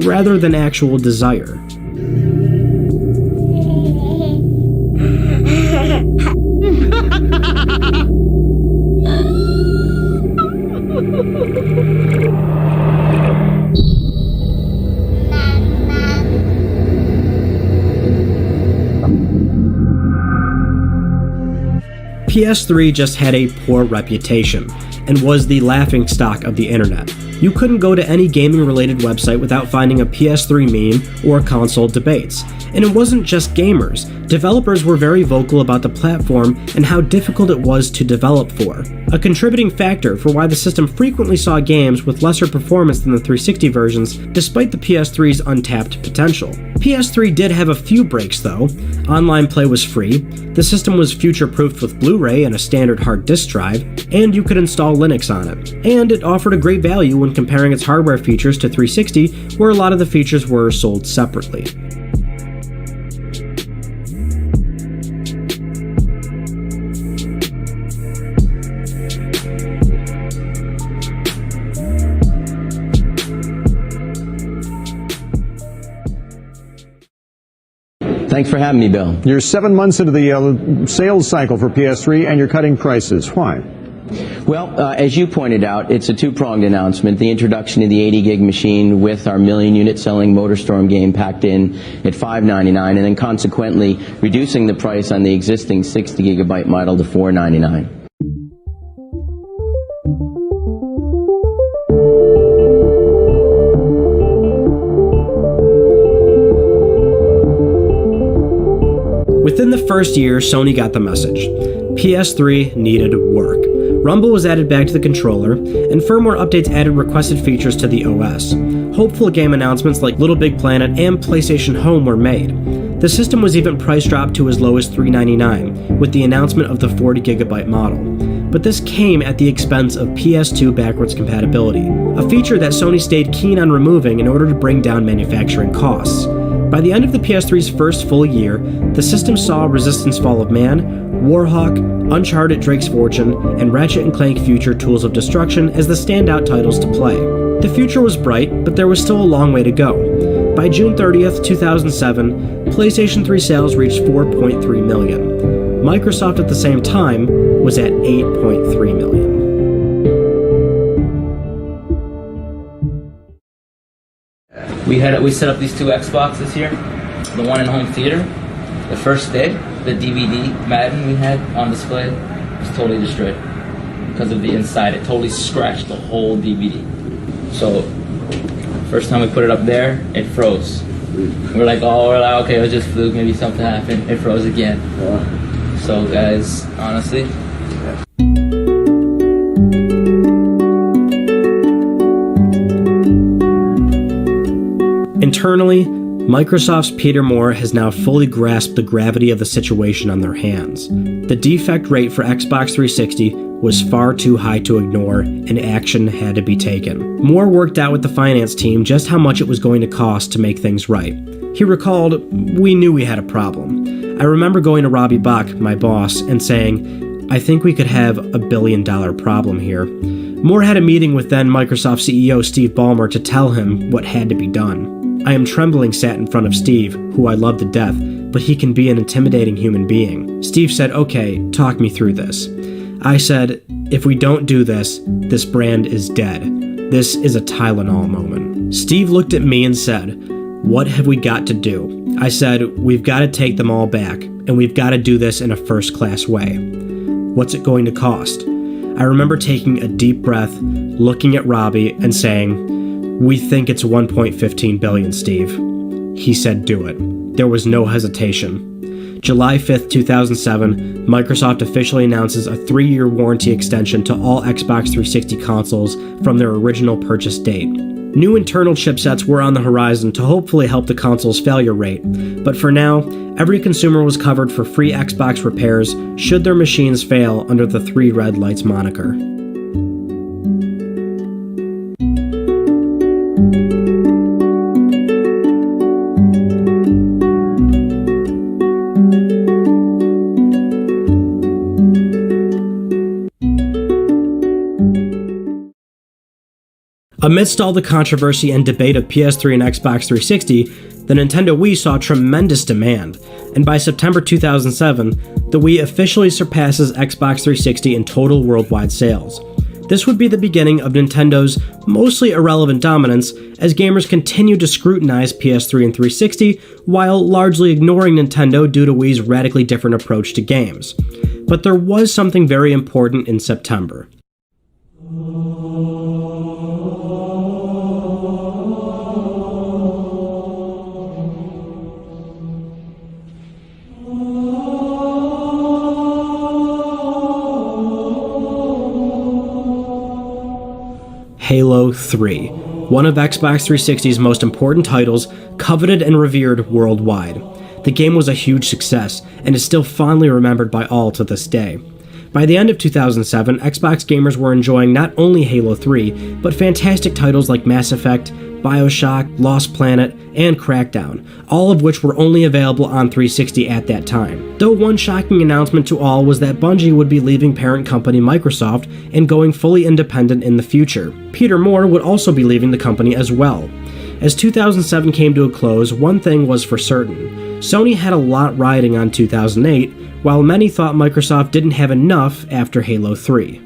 rather than actual desire. PS3 just had a poor reputation, and was the laughingstock of the internet. You couldn't go to any gaming-related website without finding a PS3 meme or console debates. And it wasn't just gamers. Developers were very vocal about the platform and how difficult it was to develop for. A contributing factor for why the system frequently saw games with lesser performance than the 360 versions, despite the PS3's untapped potential. PS3 did have a few breaks though. Online play was free, the system was future-proofed with Blu-ray and a standard hard disk drive, and you could install Linux on it. And it offered a great value when comparing its hardware features to 360, where a lot of the features were sold separately. Thanks for having me, Bill. You're 7 months into the sales cycle for PS3, and you're cutting prices. Why? Well, as you pointed out, it's a two-pronged announcement. The introduction of the 80-gig machine with our million-unit selling MotorStorm game packed in at $599, and then consequently reducing the price on the existing 60-gigabyte model to $499. Within the first year, Sony got the message. PS3 needed work. Rumble was added back to the controller, and firmware updates added requested features to the OS. Hopeful game announcements like Little Big Planet and PlayStation Home were made. The system was even price dropped to as low as $399, with the announcement of the 40GB model. But this came at the expense of PS2 backwards compatibility, a feature that Sony stayed keen on removing in order to bring down manufacturing costs. By the end of the PS3's first full year, the system saw Resistance Fall of Man, Warhawk, Uncharted Drake's Fortune, and Ratchet & Clank Future Tools of Destruction as the standout titles to play. The future was bright, but there was still a long way to go. By June 30th, 2007, PlayStation 3 sales reached 4.3 million. Microsoft at the same time was at 8.3 million. We set up these two Xboxes here, the one in home theater. The first day, the DVD Madden we had on display was totally destroyed because of the inside. It totally scratched the whole DVD. So, first time we put it up there, it froze. We're like, okay, it was just fluke, maybe something happened. It froze again. So guys, honestly, Internally, Microsoft's Peter Moore has now fully grasped the gravity of the situation on their hands. The defect rate for Xbox 360 was far too high to ignore, and action had to be taken. Moore worked out with the finance team just how much it was going to cost to make things right. He recalled, "We knew we had a problem. I remember going to Robbie Bach, my boss, and saying, I think we could have $1 billion problem here." Moore had a meeting with then Microsoft CEO Steve Ballmer to tell him what had to be done. I am trembling sat in front of Steve, who I love to death, but he can be an intimidating human being. Steve said, "Okay, talk me through this." I said, "If we don't do this, this brand is dead. This is a Tylenol moment." Steve looked at me and said, "What have we got to do?" I said, "We've got to take them all back, and we've got to do this in a first-class way." "What's it going to cost?" I remember taking a deep breath, looking at Robbie, and saying, "We think it's $1.15 billion, Steve." He said, "Do it." There was no hesitation. July 5th, 2007, Microsoft officially announces a 3-year warranty extension to all Xbox 360 consoles from their original purchase date. New internal chipsets were on the horizon to hopefully help the console's failure rate, but for now, every consumer was covered for free Xbox repairs should their machines fail under the 3 red lights moniker. Amidst all the controversy and debate of PS3 and Xbox 360, the Nintendo Wii saw tremendous demand, and by September 2007, the Wii officially surpasses Xbox 360 in total worldwide sales. This would be the beginning of Nintendo's mostly irrelevant dominance as gamers continued to scrutinize PS3 and 360 while largely ignoring Nintendo due to Wii's radically different approach to games. But there was something very important in September. Halo 3, one of Xbox 360's most important titles, coveted and revered worldwide. The game was a huge success, and is still fondly remembered by all to this day. By the end of 2007, Xbox gamers were enjoying not only Halo 3, but fantastic titles like Mass Effect, BioShock, Lost Planet, and Crackdown, all of which were only available on 360 at that time. Though one shocking announcement to all was that Bungie would be leaving parent company Microsoft and going fully independent in the future. Peter Moore would also be leaving the company as well. As 2007 came to a close, one thing was for certain. Sony had a lot riding on 2008, while many thought Microsoft didn't have enough after Halo 3.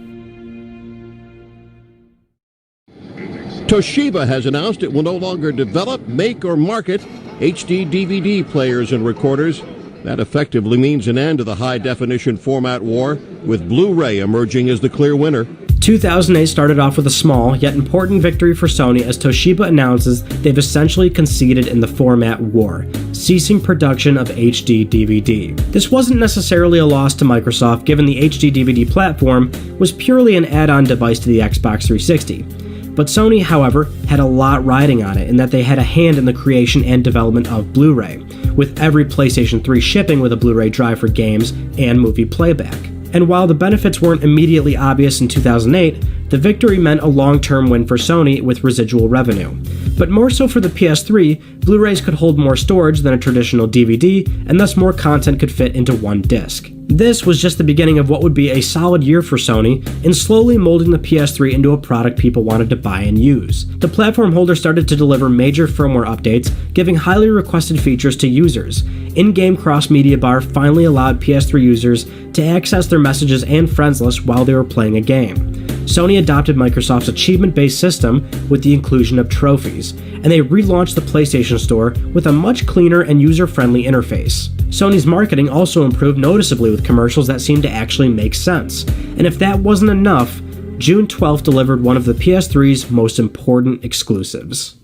Toshiba has announced it will no longer develop, make, or market HD DVD players and recorders. That effectively means an end to the high-definition format war, with Blu-ray emerging as the clear winner. 2008 started off with a small, yet important victory for Sony as Toshiba announces they've essentially conceded in the format war, ceasing production of HD DVD. This wasn't necessarily a loss to Microsoft, given the HD DVD platform was purely an add-on device to the Xbox 360. But Sony, however, had a lot riding on it in that they had a hand in the creation and development of Blu-ray, with every PlayStation 3 shipping with a Blu-ray drive for games and movie playback. And while the benefits weren't immediately obvious in 2008, the victory meant a long-term win for Sony with residual revenue. But more so for the PS3, Blu-rays could hold more storage than a traditional DVD, and thus more content could fit into one disc. This was just the beginning of what would be a solid year for Sony in slowly molding the PS3 into a product people wanted to buy and use. The platform holder started to deliver major firmware updates, giving highly requested features to users. In-game cross-media bar finally allowed PS3 users to access their messages and friends list while they were playing a game. Sony adopted Microsoft's achievement-based system with the inclusion of trophies, and they relaunched the PlayStation Store with a much cleaner and user-friendly interface. Sony's marketing also improved noticeably with commercials that seemed to actually make sense. And if that wasn't enough, June 12th delivered one of the PS3's most important exclusives.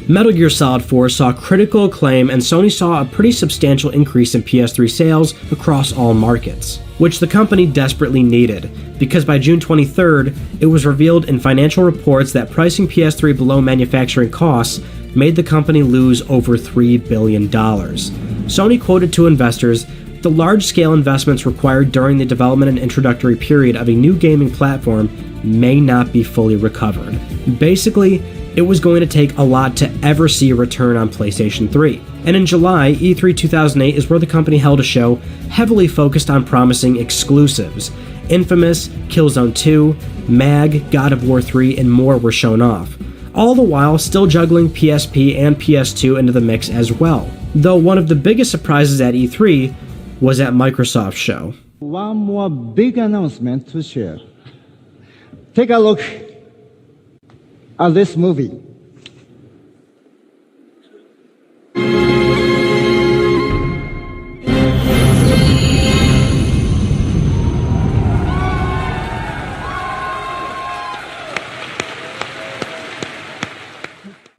Metal Gear Solid 4 saw critical acclaim, and Sony saw a pretty substantial increase in PS3 sales across all markets, which the company desperately needed, because by June 23rd, it was revealed in financial reports that pricing PS3 below manufacturing costs made the company lose over $3 billion. Sony quoted to investors, "The large-scale investments required during the development and introductory period of a new gaming platform may not be fully recovered." Basically, it was going to take a lot to ever see a return on PlayStation 3. And in July, E3 2008 is where the company held a show heavily focused on promising exclusives. Infamous, Killzone 2, MAG, God of War 3, and more were shown off, all the while still juggling PSP and PS2 into the mix as well. Though one of the biggest surprises at E3 was at Microsoft's show. One more big announcement to share. Take a look at this movie.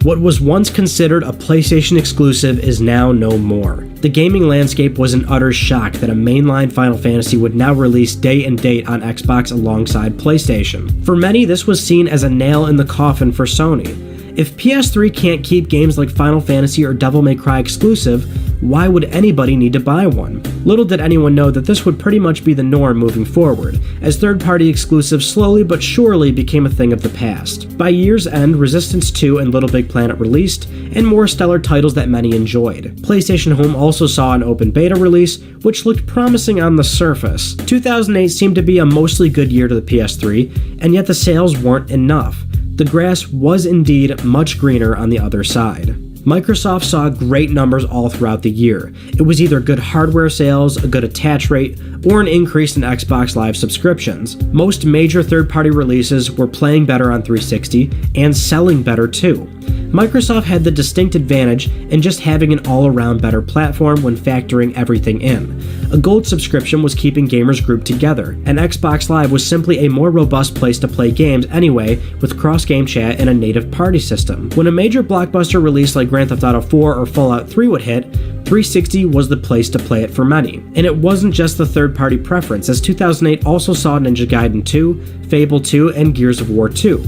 What was once considered a PlayStation exclusive is now no more. The gaming landscape was in utter shock that a mainline Final Fantasy would now release day and date on Xbox alongside PlayStation. For many, this was seen as a nail in the coffin for Sony. If PS3 can't keep games like Final Fantasy or Devil May Cry exclusive, why would anybody need to buy one? Little did anyone know that this would pretty much be the norm moving forward, as third-party exclusives slowly but surely became a thing of the past. By year's end, Resistance 2 and Little Big Planet released, and more stellar titles that many enjoyed. PlayStation Home also saw an open beta release, which looked promising on the surface. 2008 seemed to be a mostly good year to the PS3, and yet the sales weren't enough. The grass was indeed much greener on the other side. Microsoft saw great numbers all throughout the year. It was either good hardware sales, a good attach rate, or an increase in Xbox Live subscriptions. Most major third-party releases were playing better on 360 and selling better too. Microsoft had the distinct advantage in just having an all-around better platform when factoring everything in. A gold subscription was keeping gamers grouped together, and Xbox Live was simply a more robust place to play games anyway, with cross-game chat and a native party system. When a major blockbuster release like Grand Theft Auto 4 or Fallout 3 would hit, 360 was the place to play it for many. And it wasn't just the third-party preference, as 2008 also saw Ninja Gaiden 2, Fable 2, and Gears of War 2.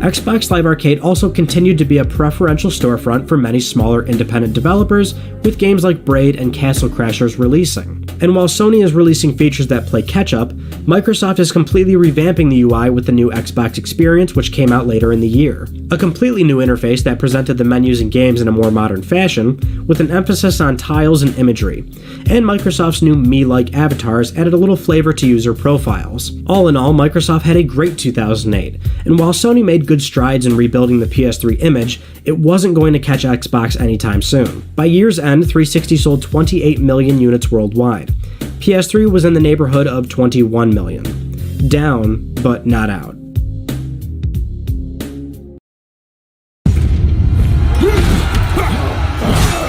Xbox Live Arcade also continued to be a preferential storefront for many smaller independent developers, with games like Braid and Castle Crashers releasing. And while Sony is releasing features that play catch-up, Microsoft is completely revamping the UI with the new Xbox Experience, which came out later in the year. A completely new interface that presented the menus and games in a more modern fashion, with an emphasis on tiles and imagery. And Microsoft's new Me-like avatars added a little flavor to user profiles. All in all, Microsoft had a great 2008, and while Sony made good strides in rebuilding the PS3 image, it wasn't going to catch Xbox anytime soon. By year's end, 360 sold 28 million units worldwide. PS3 was in the neighborhood of 21 million. Down, but not out.